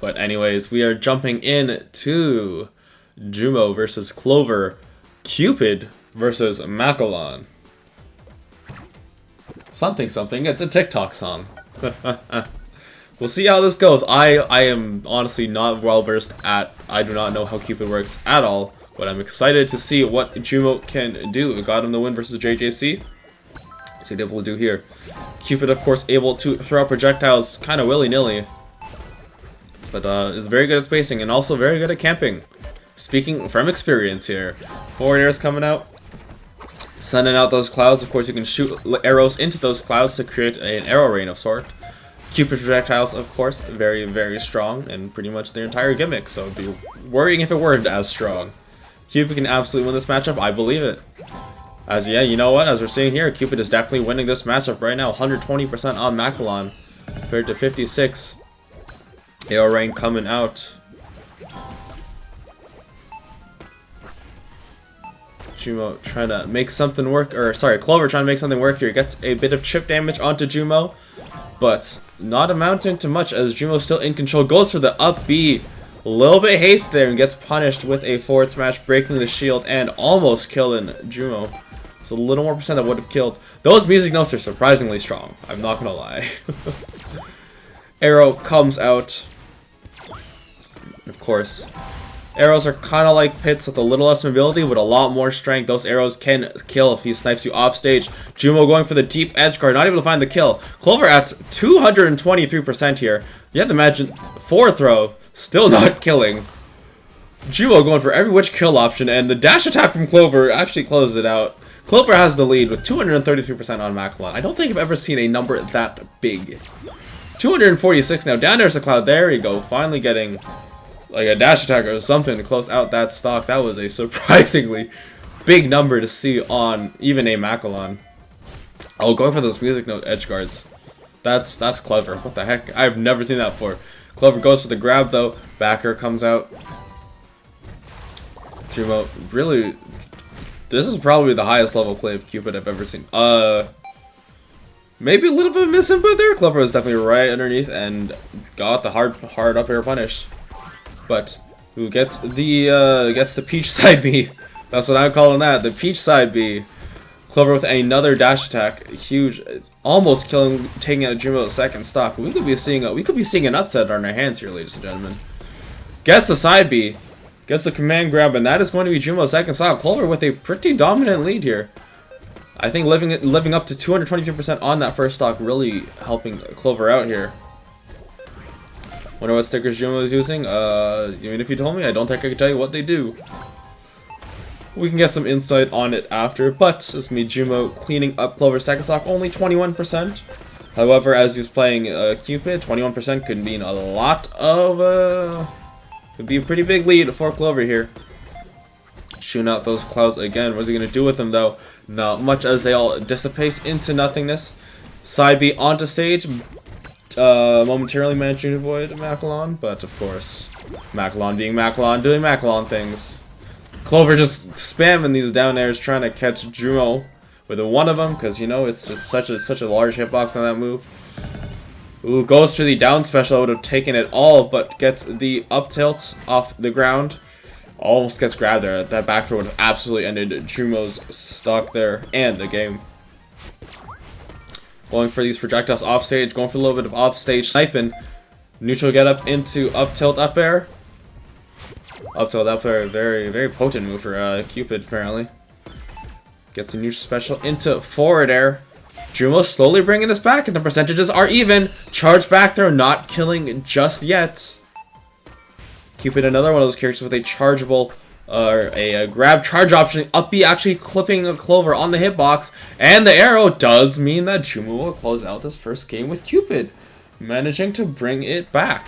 But anyways, we are jumping in to JUMO versus Clover, Cupid versus Macalon. Something something, it's a TikTok song. We'll see how this goes. I am honestly not well versed at, I do not know how Cupid works at all, but I'm excited to see what JUMO can do. It got him the win versus JJC. See what we'll do here. Cupid, of course, able to throw out projectiles kind of willy-nilly, but is very good at spacing and also very good at camping. Speaking from experience here, forward airs coming out, sending out those clouds. Of course, you can shoot arrows into those clouds to create an arrow rain of sort. Cupid projectiles, of course, very, very strong, and pretty much their entire gimmick, so I'd be worrying if it weren't as strong. Cupid can absolutely win this matchup, I believe it. As yeah, you know what, as we're seeing here, Cupid is definitely winning this matchup right now, 120% on Macalon, compared to 56. Arrow rain coming out. JUMO trying to make something work, or sorry, Clover trying to make something work here. Gets a bit of chip damage onto JUMO, but not amounting to much as JUMO still in control. Goes for the up B, a little bit haste there and gets punished with a forward smash, breaking the shield and almost killing JUMO. It's a little more percent that would have killed. Those music notes are surprisingly strong, I'm not gonna lie. Arrow comes out. Of course, arrows are kind of like pits with a little less mobility, but a lot more strength. Those arrows can kill if he snipes you off stage. JUMO going for the deep edge guard, not able to find the kill. Clover at 223% here. You have to imagine, forward throw, still not killing. JUMO going for every which kill option, and the dash attack from Clover actually closes it out. Clover has the lead with 233% on Macalon. I don't think I've ever seen a number that big. 246 now. Down there's a cloud. There you go. Finally getting like a dash attack or something to close out that stock. That was a surprisingly big number to see on even a Macalon. Oh, going for those music note edge guards. That's clever. What the heck? I've never seen that before. Clover goes for the grab though. Backer comes out. JUMO really. This is probably the highest level play of Cupid I've ever seen. Maybe a little bit of miss input there. Clover was definitely right underneath and got the hard up air punish. But who gets the peach side B? That's what I'm calling that, the peach side B. Clover with another dash attack, huge, almost killing, taking out JUMO's second stock. We could be seeing an upset on our hands here, ladies and gentlemen. Gets the side B, gets the command grab, and that is going to be JUMO's second stock. Clover with a pretty dominant lead here. I think living up to 222% on that first stock really helping Clover out here. Wonder what stickers JUMO is using? I mean, if you told me, I don't think I could tell you what they do. We can get some insight on it after, but it's me, JUMO, cleaning up Clover's second stock, only 21%. However, as he's playing Cupid, 21% could mean a lot of, could be a pretty big lead for Clover here. Shooting out those clouds again. What's he going to do with them, though? Not much, as they all dissipate into nothingness. Side B onto stage. Momentarily managing to avoid Macalon, but of course, Macalon being Macalon, doing Macalon things. Clover just spamming these down airs, trying to catch JUMO with one of them, because you know it's such a large hitbox on that move. Ooh, goes for the down special. I would have taken it all, but gets the up tilt off the ground. Almost gets grabbed there. That back throw would have absolutely ended JUMO's stock there and the game. Going for these projectiles off stage, going for a little bit of off stage sniping. Neutral get up into up tilt up air. Up tilt up air, very, very potent move for Cupid apparently. Gets a neutral special into forward air. JUMO slowly bringing us back, and the percentages are even. Charge back throw, not killing just yet. Cupid, another one of those characters with a chargeable, or a grab charge option. Up B actually clipping a Clover on the hitbox, and the arrow does mean that JUMO will close out this first game with Cupid, managing to bring it back.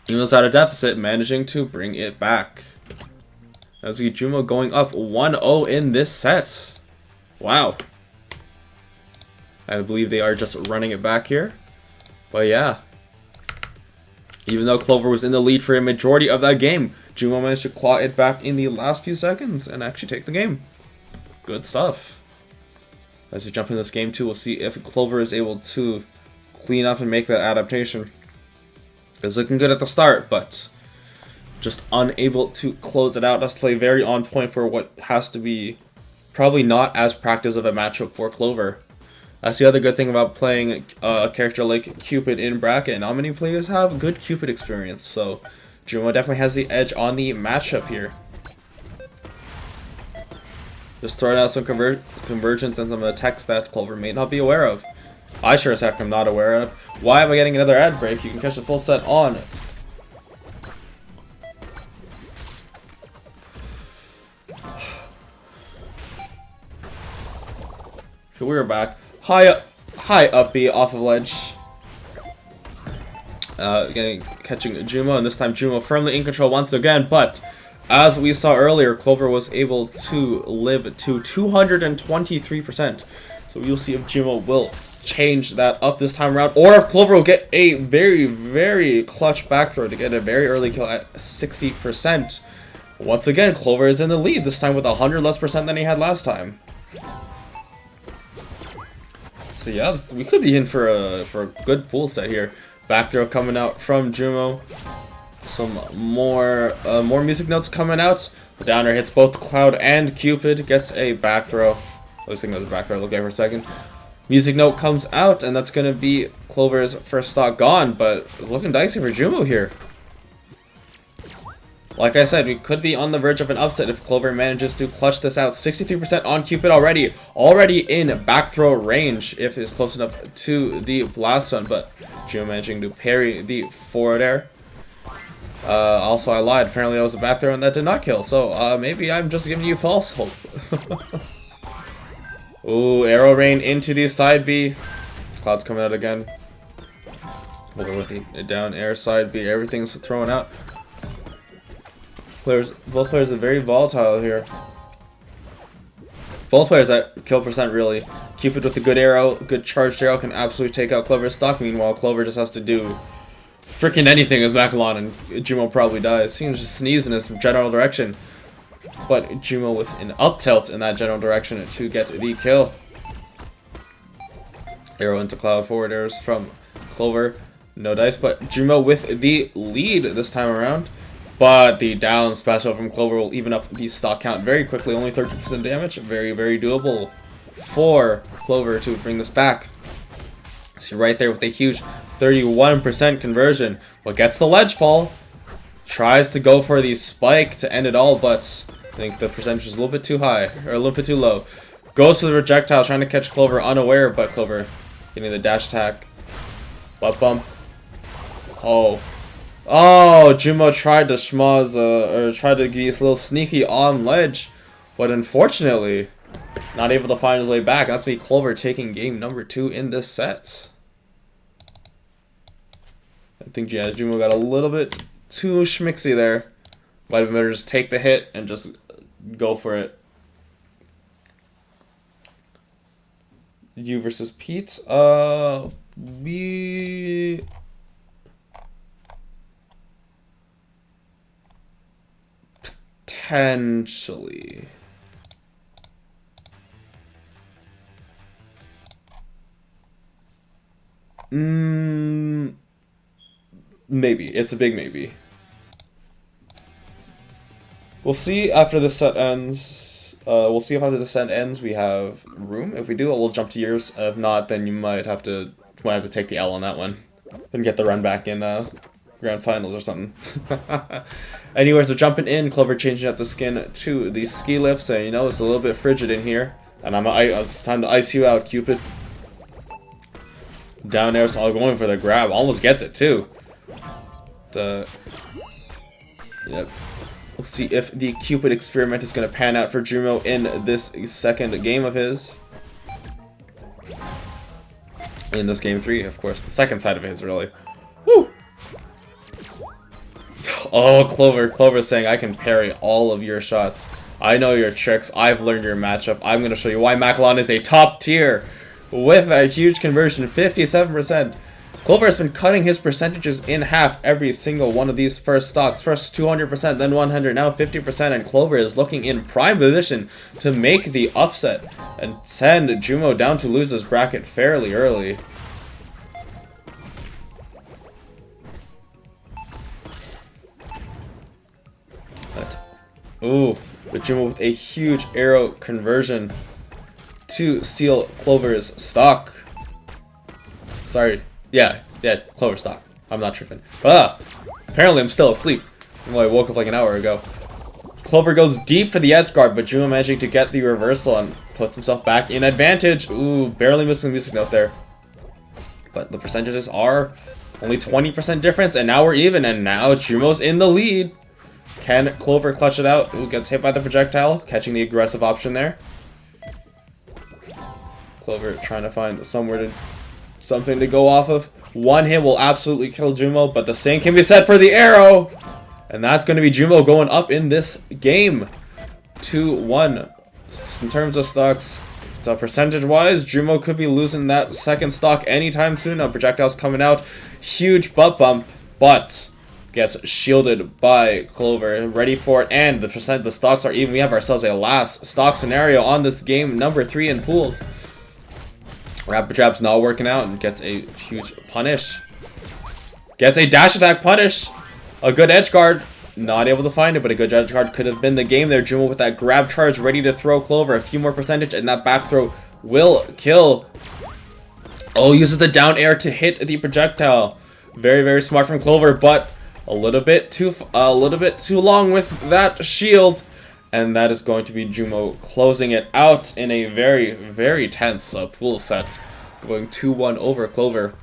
Even though it's at a deficit, managing to bring it back. As we JUMO going up 1-0 in this set. Wow. I believe they are just running it back here. But yeah. Even though Clover was in the lead for a majority of that game, JUMO managed to claw it back in the last few seconds and actually take the game. Good stuff. As we jump in this game too, we'll see if Clover is able to clean up and make that adaptation. It's looking good at the start, but just unable to close it out. Does play very on point for what has to be probably not as practice of a matchup for Clover. That's the other good thing about playing a character like Cupid in bracket. Not many players have good Cupid experience, so JUMO definitely has the edge on the matchup here. Just throwing out some convergence and some attacks that Clover may not be aware of. I sure as heck am not aware of. Why am I getting another ad break? You can catch the full set on. Okay, we're back. High up B off of ledge. Catching JUMO, and this time JUMO firmly in control once again, but as we saw earlier, Clover was able to live to 223%. So you'll see if JUMO will change that up this time around, or if Clover will get a very, very clutch back throw to get a very early kill at 60%. Once again, Clover is in the lead, this time with 100 less percent than he had last time. So yeah, we could be in for a good pool set here. Back throw coming out from JUMO. Some more music notes coming out. The downer hits both Cloud and Cupid. Gets a back throw. I was thinking it was a back throw. Look at it for a second. Music note comes out, and that's gonna be Clover's first stock gone. But it's looking dicey for JUMO here. Like I said, we could be on the verge of an upset if Clover manages to clutch this out. 63% on Cupid already in back throw range if it's close enough to the blast zone, but JUMO managing to parry the forward air. Also, I lied. Apparently, I was a back throw and that did not kill, so maybe I'm just giving you false hope. Ooh, arrow rain into the side B. Cloud's coming out again. Over with the down air side B. Everything's thrown out. Both players are very volatile here. Both players at kill percent, really. Cupid with a good arrow, good charged arrow, can absolutely take out Clover's stock. Meanwhile, Clover just has to do freaking anything as Macalon, and JUMO probably dies. He can just sneeze in his general direction. But JUMO with an up tilt in that general direction to get the kill. Arrow into Cloud, forward arrows from Clover. No dice, but JUMO with the lead this time around. But the down special from Clover will even up the stock count very quickly. Only 30% damage. Very, very doable for Clover to bring this back. See right there with a huge 31% conversion. But gets the ledge fall. Tries to go for the spike to end it all, but I think the percentage is a little bit too high. Or a little bit too low. Goes for the projectile, trying to catch Clover unaware, but Clover getting the dash attack. Butt bump. Oh, JUMO tried to schmoz, or tried to be a little sneaky on ledge, but unfortunately, not able to find his way back. That's me, Clover, taking game number 2 in this set. I think JUMO got a little bit too schmixy there. Might have been better just take the hit and just go for it. You versus Pete. We... Potentially. Maybe. It's a big maybe. We'll see after the set ends. We'll see if after the set ends we have room. If we do, we'll jump to yours. If not, then you might have to take the L on that one and get the run back in grand finals or something. Anyways, they're jumping in. Clover changing up the skin to the ski lift, saying, you know, it's a little bit frigid in here, and it's time to ice you out, Cupid. Down there, so going for the grab, almost gets it too. Yep. We'll see if the Cupid experiment is going to pan out for JUMO in this second game of his. In this game 3, of course, the second side of his, really. Woo! Oh, Clover's saying, I can parry all of your shots. I know your tricks. I've learned your matchup. I'm going to show you why Macalon is a top tier with a huge conversion, 57%. Clover has been cutting his percentages in half every single one of these first stocks. First 200%, then 100, now 50%, and Clover is looking in prime position to make the upset and send JUMO down to lose this bracket fairly early. Ooh, but JUMO with a huge arrow conversion to steal Clover's stock. Sorry. Yeah, Clover stock. I'm not tripping. Apparently I'm still asleep. Well, I woke up like an hour ago. Clover goes deep for the edge guard, but JUMO managing to get the reversal and puts himself back in advantage. Ooh, barely missing the music note there. But the percentages are only 20% difference, and now we're even, and now JUMO's in the lead. Can Clover clutch it out? Ooh, gets hit by the projectile, catching the aggressive option there. Clover trying to find something to go off of. One hit will absolutely kill JUMO, but the same can be said for the arrow. And that's going to be JUMO going up in this game. 2-1. In terms of stocks, so percentage-wise, JUMO could be losing that second stock anytime soon. Now projectiles coming out. Huge butt bump, but gets shielded by Clover. Ready for it, and the stocks are even. We have ourselves a last stock scenario on this game, number 3 in pools. Rapid Trap's not working out and gets a huge punish. Gets a dash attack punish. A good edge guard. Not able to find it, but a good edge guard could have been the game there. JUMO with that grab charge ready to throw Clover. A few more percentage, and that back throw will kill. Oh, uses the down air to hit the projectile. Very, very smart from Clover, but a little bit too long with that shield. And that is going to be JUMO closing it out in a very, very tense pool set. Going 2-1 over Clover.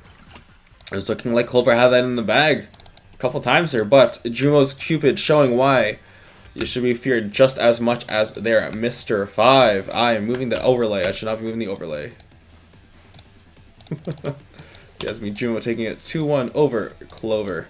It's looking like Clover had that in the bag a couple times here, but JUMO's Cupid showing why you should be feared just as much as their Mr. 5. I am moving the overlay. I should not be moving the overlay. Gives me JUMO taking it 2-1 over Clover.